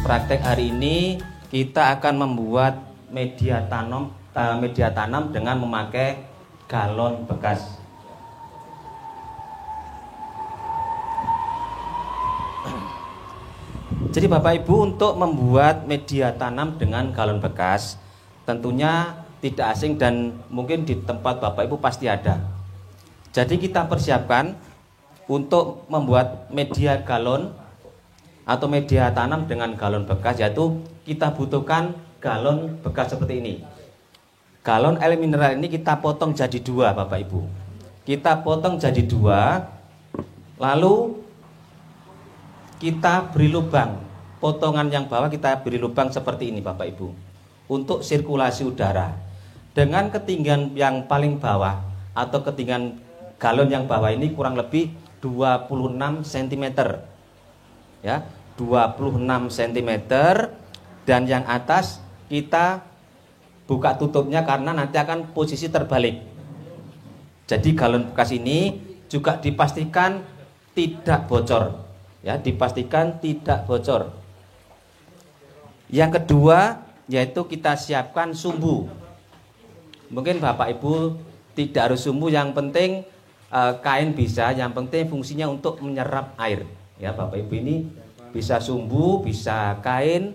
Praktek hari ini kita akan membuat media tanam dengan memakai galon bekas. Jadi Bapak Ibu, untuk membuat media tanam dengan galon bekas tentunya tidak asing dan mungkin di tempat Bapak Ibu pasti ada. Jadi kita persiapkan untuk membuat media galon atau media tanam dengan galon bekas, yaitu kita butuhkan galon bekas seperti ini. Galon air mineral ini kita potong jadi dua Bapak Ibu. Kita potong jadi dua, lalu kita beri lubang. Potongan yang bawah kita beri lubang seperti ini Bapak Ibu, untuk sirkulasi udara. Dengan ketinggian yang paling bawah atau ketinggian galon yang bawah ini kurang lebih 26 cm. Ya, 26 cm, dan yang atas kita buka tutupnya karena nanti akan posisi terbalik. Jadi galon bekas ini juga dipastikan tidak bocor. Ya, dipastikan tidak bocor. Yang kedua yaitu kita siapkan sumbu. Mungkin Bapak Ibu tidak harus sumbu, yang penting kain bisa, yang penting fungsinya untuk menyerap air. Ya Bapak Ibu, ini bisa sumbu, bisa kain,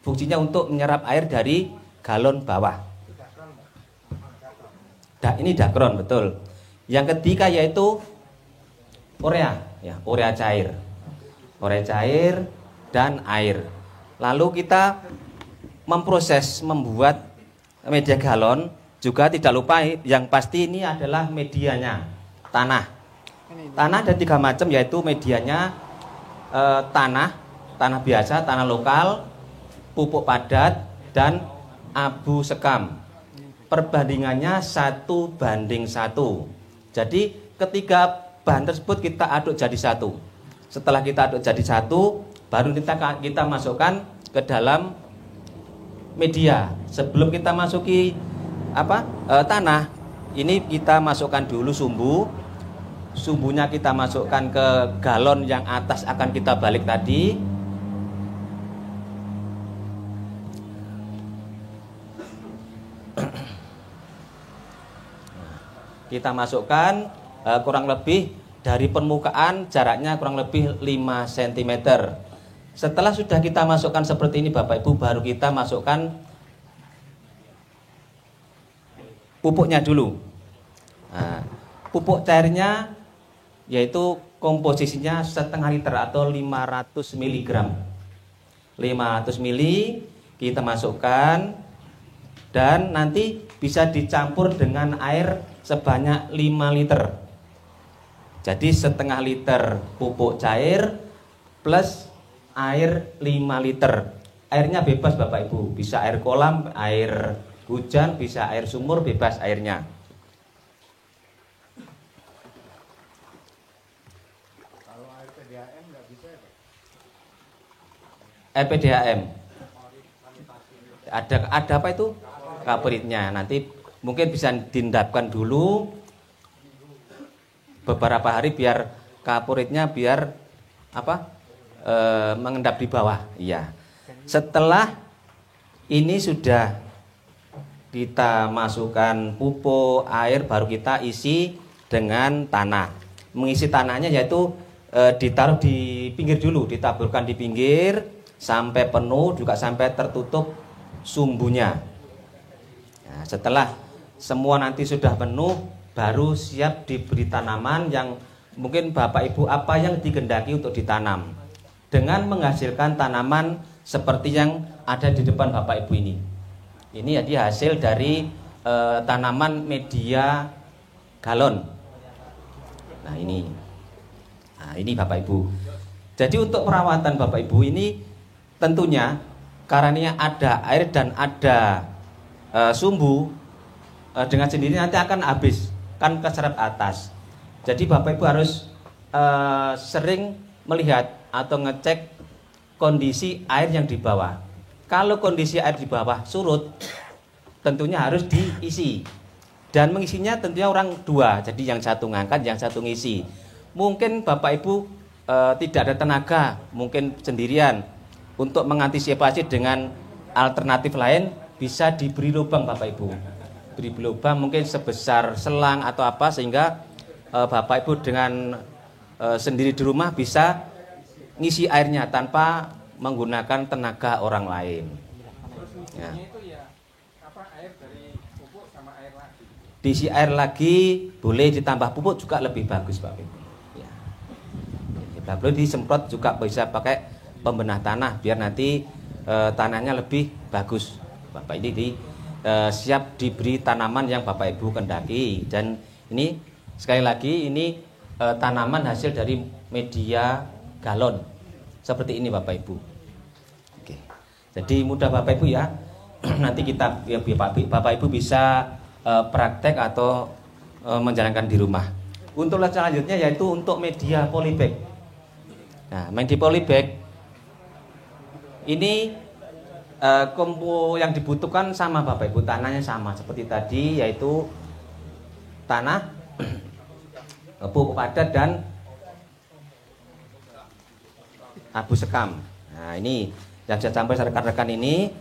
fungsinya untuk menyerap air dari galon bawah. Ini dakron, betul. Yang ketiga yaitu urea, ya, urea cair. Urea cair dan air. Lalu kita memproses membuat media galon, juga tidak lupa yang pasti ini adalah medianya, tanah. Tanah ada 3 macam, yaitu medianya tanah biasa, tanah lokal, pupuk padat, dan abu sekam. Perbandingannya 1:1. Jadi ketiga bahan tersebut kita aduk jadi satu. Setelah kita aduk jadi satu, baru kita masukkan ke dalam media. Sebelum kita masuki tanah, ini kita masukkan dulu sumbu. Sumbunya kita masukkan ke galon yang atas, akan kita balik tadi. Kita masukkan kurang lebih dari permukaan, jaraknya kurang lebih 5 cm. Setelah sudah kita masukkan seperti ini Bapak Ibu, baru kita masukkan pupuknya dulu. Nah, pupuk cairnya yaitu komposisinya setengah liter atau 500 mg. 500 ml kita masukkan, dan nanti bisa dicampur dengan air sebanyak 5 liter. Jadi setengah liter pupuk cair plus air 5 liter. Airnya bebas Bapak Ibu, bisa air kolam, air hujan, bisa air sumur, bebas airnya. Kalau air PDAM nggak bisa ya Pak? Air PDAM ada apa itu? Kapritnya. Nanti mungkin bisa diendapkan dulu beberapa hari biar kapuritnya mengendap di bawah. Iya. Setelah ini sudah kita masukkan pupuk, air, baru kita isi dengan tanah. Mengisi tanahnya yaitu ditaruh di pinggir dulu, ditaburkan di pinggir sampai penuh, juga sampai tertutup sumbunya. Nah, setelah semua nanti sudah penuh, baru siap diberi tanaman yang mungkin Bapak Ibu apa yang dikehendaki untuk ditanam, dengan menghasilkan tanaman seperti yang ada di depan Bapak Ibu ini. Ini jadi hasil dari tanaman media galon. Nah ini Bapak Ibu. Jadi untuk perawatan Bapak Ibu ini tentunya karena ada air dan ada sumbu, dengan sendiri nanti akan habis, kan keserap atas. Jadi Bapak Ibu harus sering melihat atau ngecek kondisi air yang di bawah. Kalau kondisi air di bawah surut, tentunya harus diisi. Dan mengisinya tentunya orang dua, jadi yang satu ngangkat, yang satu ngisi. Mungkin Bapak Ibu tidak ada tenaga, mungkin sendirian. untuk mengantisipasi dengan alternatif lain bisa diberi lubang Bapak Ibu. Beri lubang mungkin sebesar selang atau apa sehingga Bapak Ibu dengan sendiri di rumah bisa ngisi airnya tanpa menggunakan tenaga orang lain. Ya. Diisi air lagi, boleh ditambah pupuk juga lebih bagus Bapak Ibu. Ya. Boleh disemprot juga bisa pakai pembenah tanah biar nanti tanahnya lebih bagus. Bapak ini siap diberi tanaman yang Bapak Ibu kendaki. Dan ini sekali lagi ini tanaman hasil dari media galon seperti ini Bapak Ibu. Oke. Jadi mudah Bapak Ibu ya. Nanti kita ya, Bapak Ibu bisa praktek atau menjalankan di rumah. Untuk selanjutnya yaitu untuk media polybag. Nah, media polybag ini kompo yang dibutuhkan sama Bapak Ibu, tanahnya sama seperti tadi yaitu tanah, pupuk padat dan abu sekam. Nah, ini yang saya sampaikan rekan-rekan ini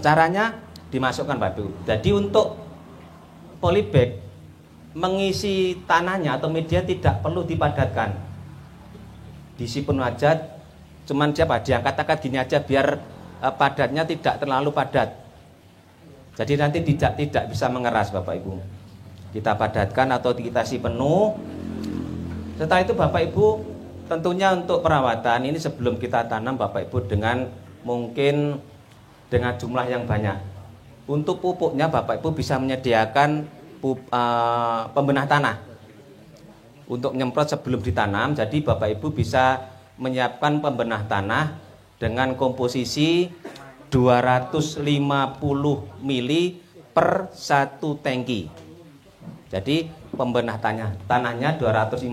caranya dimasukkan Bapak Ibu. Jadi untuk polybag mengisi tanahnya atau media tidak perlu dipadatkan, diisi penuh aja, cuman siapa diangkat-angkat gini aja biar padatnya tidak terlalu padat. Jadi nanti tidak bisa mengeras Bapak Ibu. Kita padatkan atau kita isi penuh. Setelah itu Bapak Ibu tentunya untuk perawatan ini sebelum kita tanam Bapak Ibu dengan mungkin dengan jumlah yang banyak. Untuk pupuknya Bapak Ibu bisa menyediakan pembenah tanah untuk nyemprot sebelum ditanam. Jadi Bapak Ibu bisa menyiapkan pembenah tanah dengan komposisi 250 mili per 1 tangki. Jadi pembenah tanahnya 250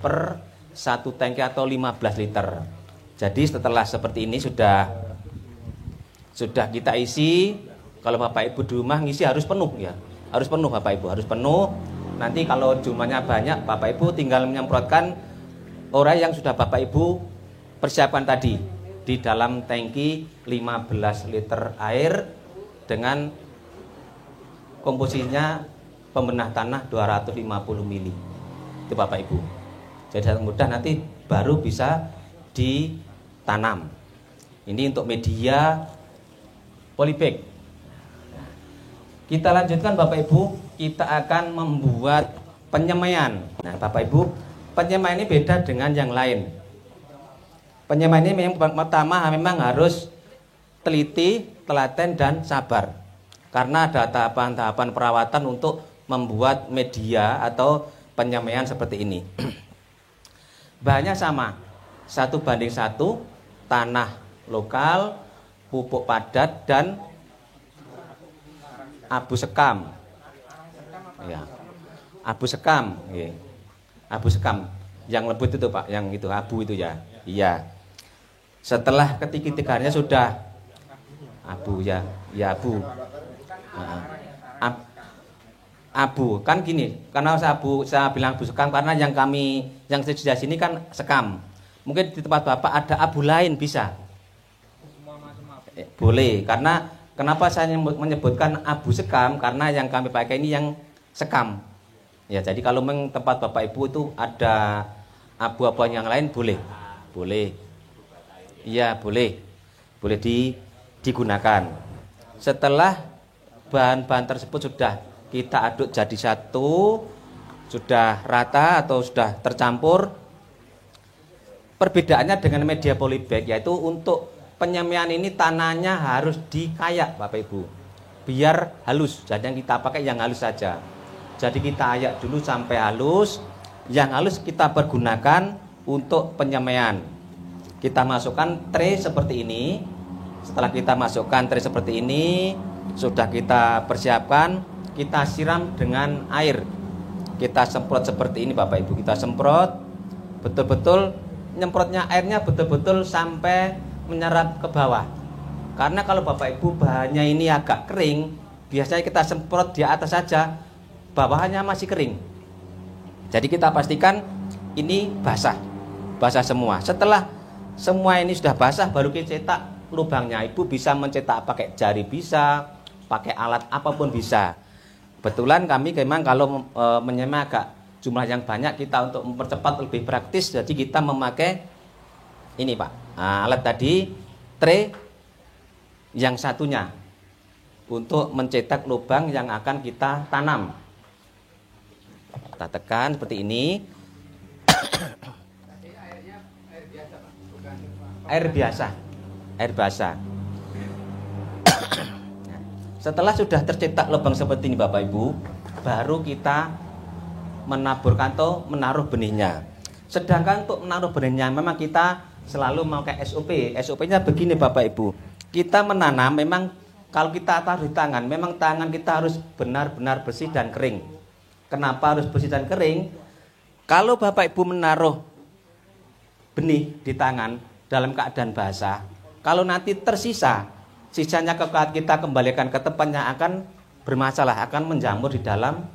per 1 tangki atau 15 liter. Jadi setelah seperti ini sudah kita isi. Kalau Bapak Ibu di rumah ngisi harus penuh ya. Harus penuh Bapak Ibu, harus penuh. Nanti kalau jumlahnya banyak Bapak Ibu tinggal menyemprotkan orang yang sudah Bapak Ibu persiapkan tadi di dalam tangki 15 liter air dengan komposisinya pembenah tanah 250 mili. Itu Bapak Ibu. Jadi mudah nanti baru bisa ditanam. Ini untuk media polybag. Kita lanjutkan Bapak Ibu, kita akan membuat penyemaian. Nah Bapak Ibu, penyemaian ini beda dengan yang lain. Penyemaian ini yang pertama memang harus teliti, telaten dan sabar. Karena ada tahapan-tahapan perawatan untuk membuat media atau penyemaian seperti ini. Bahannya sama, 1:1, tanah lokal, pupuk padat dan abu sekam. Ya. Abu sekam, ya. Abu sekam yang lembut itu Pak, yang itu abu itu ya. Iya. Setelah ketiga-tiganya sudah abu ya, ya abu. Abu kan gini, karena saya bilang abu sekam karena yang sedia sini kan sekam. Mungkin di tempat Bapak ada abu lain bisa. Boleh, karena kenapa saya menyebutkan abu sekam? Karena yang kami pakai ini yang sekam. Ya, jadi kalau memang tempat Bapak Ibu itu ada abu-abuan yang lain boleh. Boleh. Iya, boleh. Boleh digunakan. Setelah bahan-bahan tersebut sudah kita aduk jadi satu, sudah rata atau sudah tercampur. Perbedaannya dengan media polybag yaitu untuk penyemaian ini tanahnya harus dikayak Bapak Ibu, biar halus. Jadi yang kita pakai yang halus saja. Jadi kita ayak dulu sampai halus. Yang halus kita pergunakan untuk penyemaian. Kita masukkan tray seperti ini. Setelah kita masukkan tray seperti ini, sudah kita persiapkan, kita siram dengan air. Kita semprot seperti ini Bapak Ibu. Kita semprot betul-betul, nyemprotnya airnya betul-betul sampai menyerap ke bawah. Karena kalau Bapak Ibu bahannya ini agak kering, biasanya kita semprot di atas saja, bawahnya masih kering. Jadi kita pastikan ini basah semua. Setelah semua ini sudah basah, baru kita cetak lubangnya. Ibu bisa mencetak pakai jari bisa, pakai alat apapun bisa. Kebetulan kami memang kalau menyemai agak jumlah yang banyak, kita untuk mempercepat lebih praktis, jadi kita memakai ini Pak, alat tadi, tray yang satunya untuk mencetak lubang yang akan kita tanam. Kita tekan seperti ini. Air biasa, air basah. Setelah sudah tercetak lubang seperti ini Bapak Ibu, baru kita menaburkan atau menaruh benihnya. Sedangkan untuk menaruh benihnya memang kita selalu memakai SOP. SOP-nya begini Bapak Ibu. Kita menanam memang kalau kita taruh di tangan, memang tangan kita harus benar-benar bersih dan kering. Kenapa harus bersih dan kering? Kalau Bapak Ibu menaruh benih di tangan dalam keadaan basah, kalau nanti tersisa, sisanya kita kembalikan ke tempatnya akan bermasalah, akan menjamur di dalam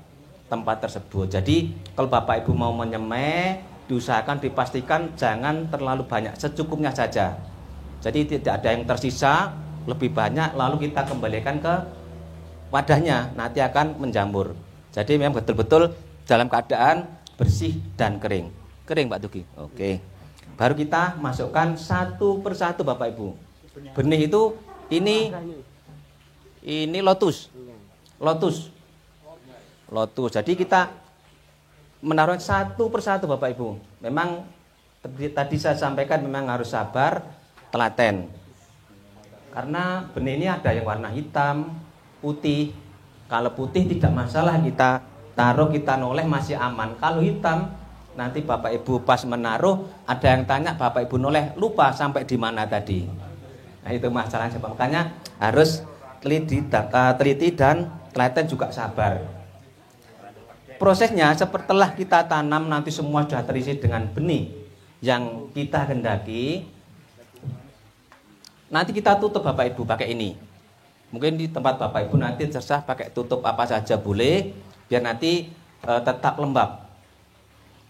tempat tersebut. Jadi kalau Bapak Ibu mau menyemai, diusahakan dipastikan jangan terlalu banyak, secukupnya saja. Jadi tidak ada yang tersisa lebih banyak lalu kita kembalikan ke wadahnya, nanti akan menjamur. Jadi memang betul-betul dalam keadaan bersih dan kering. Kering Pak Tugi. Oke. Baru kita masukkan satu persatu Bapak Ibu. Benih itu ini lotus. Jadi kita menaruh satu persatu Bapak Ibu. Memang tadi saya sampaikan memang harus sabar, telaten. Karena benih ini ada yang warna hitam, putih. Kalau putih tidak masalah, kita taruh, kita noleh masih aman. Kalau hitam, nanti Bapak Ibu pas menaruh ada yang tanya, Bapak Ibu noleh lupa sampai di mana tadi. Nah itu masalahnya, makanya harus teliti dan telaten juga sabar. Prosesnya setelah kita tanam nanti semua sudah terisi dengan benih yang kita hendaki. Nanti kita tutup Bapak Ibu pakai ini. Mungkin di tempat Bapak Ibu nanti terserah pakai tutup apa saja boleh, biar nanti tetap lembab.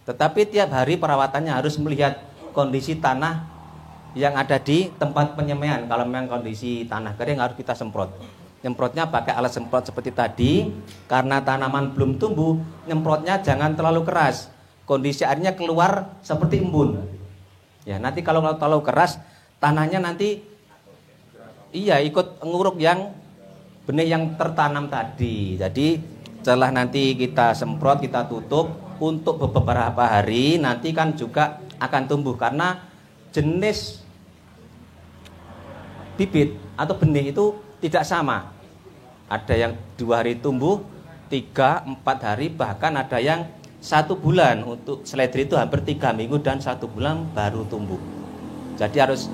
Tetapi tiap hari perawatannya harus melihat kondisi tanah yang ada di tempat penyemaian. Kalau memang kondisi tanah kering harus kita semprot. Nyemprotnya pakai alat semprot seperti tadi. Karena tanaman belum tumbuh, nyemprotnya jangan terlalu keras. Kondisi airnya keluar seperti embun. Ya, nanti kalau terlalu keras, tanahnya nanti ikut nguruk yang benih yang tertanam tadi. Jadi setelah nanti kita semprot, kita tutup untuk beberapa hari, nanti kan juga akan tumbuh karena jenis bibit atau benih itu tidak sama. Ada yang 2 hari tumbuh, 3, 4 hari, bahkan ada yang 1 bulan. Untuk seledri itu hampir 3 minggu dan 1 bulan baru tumbuh. Jadi harus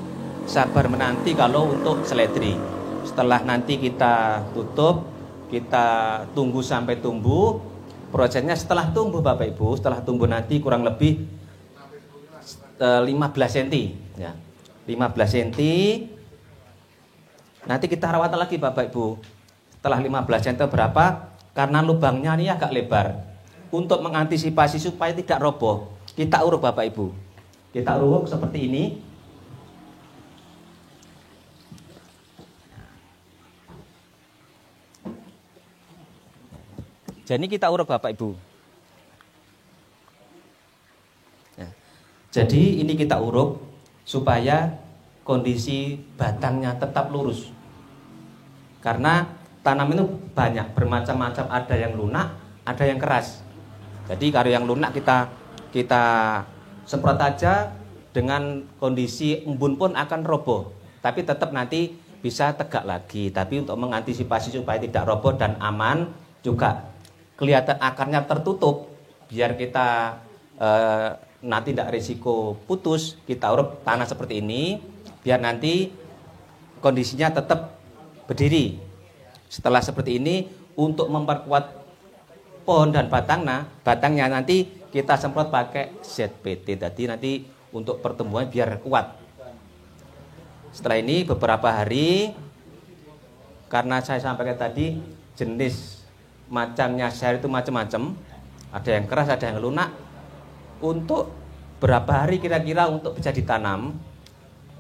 sabar menanti kalau untuk seledri. Setelah nanti kita tutup, kita tunggu sampai tumbuh. Prosesnya setelah tumbuh Bapak Ibu, setelah tumbuh nanti kurang lebih 15 cm ya. 15 cm. Nanti kita rawat lagi Bapak Ibu. Setelah 15 cm berapa? Karena lubangnya ini agak lebar. Untuk mengantisipasi supaya tidak roboh, kita uruk Bapak Ibu. Kita uruk seperti ini. Jadi kita uruk Bapak Ibu. Ya. Jadi ini kita uruk supaya kondisi batangnya tetap lurus. Karena tanam itu banyak, bermacam-macam, ada yang lunak, ada yang keras. Jadi kalau yang lunak kita semprot aja, dengan kondisi embun pun akan roboh. Tapi tetap nanti bisa tegak lagi. Tapi untuk mengantisipasi supaya tidak roboh dan aman, juga kelihatan akarnya tertutup, biar kita nanti tidak risiko putus, kita uruk tanah seperti ini, biar nanti kondisinya tetap berdiri. Setelah seperti ini, untuk memperkuat pohon dan batangnya nanti kita semprot pakai ZPT. Jadi nanti untuk pertumbuhan biar kuat. Setelah ini beberapa hari, karena saya sampaikan tadi jenis macamnya share itu macam-macam, ada yang keras, ada yang lunak. Untuk berapa hari kira-kira untuk bisa ditanam,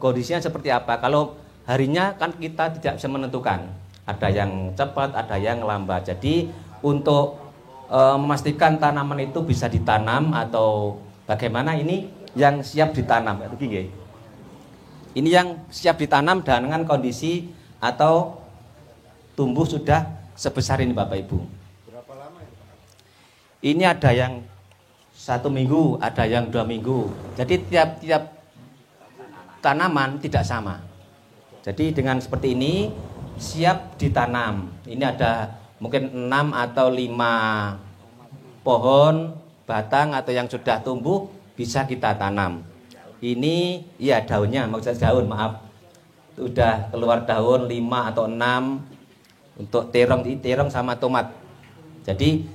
kondisinya seperti apa. Kalau harinya kan kita tidak bisa menentukan. Ada yang cepat, ada yang lambat. Jadi untuk memastikan tanaman itu bisa ditanam atau bagaimana, ini yang siap ditanam. Ini yang siap ditanam dengan kondisi atau tumbuh sudah sebesar ini Bapak Ibu. Berapa lama itu? Ini ada yang 1 minggu, ada yang 2 minggu. Jadi tiap-tiap tanaman tidak sama. Jadi dengan seperti ini siap ditanam. Ini ada mungkin 6 atau 5 pohon batang atau yang sudah tumbuh bisa kita tanam. Ini ya daunnya, maksudnya daun, maaf. Udah keluar daun 5 atau 6 untuk terong sama tomat. Jadi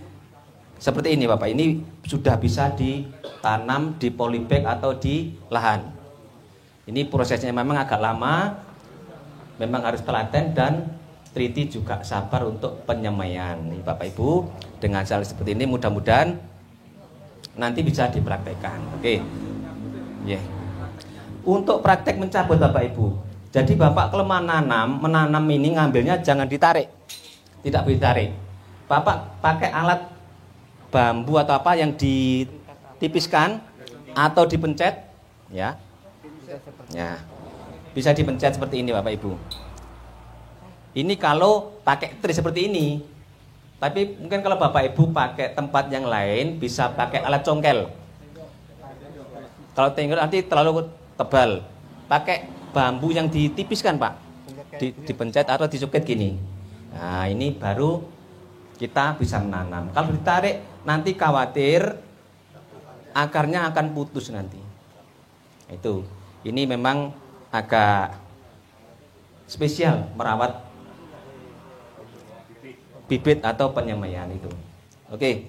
seperti ini Bapak, ini sudah bisa ditanam di polybag atau di lahan. Ini prosesnya memang agak lama, memang harus telaten dan teliti juga sabar untuk penyemaian. Nih Bapak Ibu, dengan cara seperti ini mudah-mudahan nanti bisa dipraktekkan. Oke. Yeah. Untuk praktek mencabut Bapak Ibu. Jadi Bapak kalau menanam ini ngambilnya jangan ditarik. Tidak boleh ditarik. Bapak pakai alat bambu atau apa yang ditipiskan atau dipencet, ya. Ya. Bisa dipencet seperti ini Bapak Ibu. Ini kalau pakai tris seperti ini. Tapi mungkin kalau Bapak Ibu pakai tempat yang lain bisa pakai alat congkel. Kalau tenggel nanti terlalu tebal. Pakai bambu yang ditipiskan Pak. Dipencet atau disuket gini. Nah, ini baru kita bisa menanam. Kalau ditarik nanti khawatir akarnya akan putus nanti. Itu. Ini memang agak spesial merawat bibit atau penyemaian itu. Oke.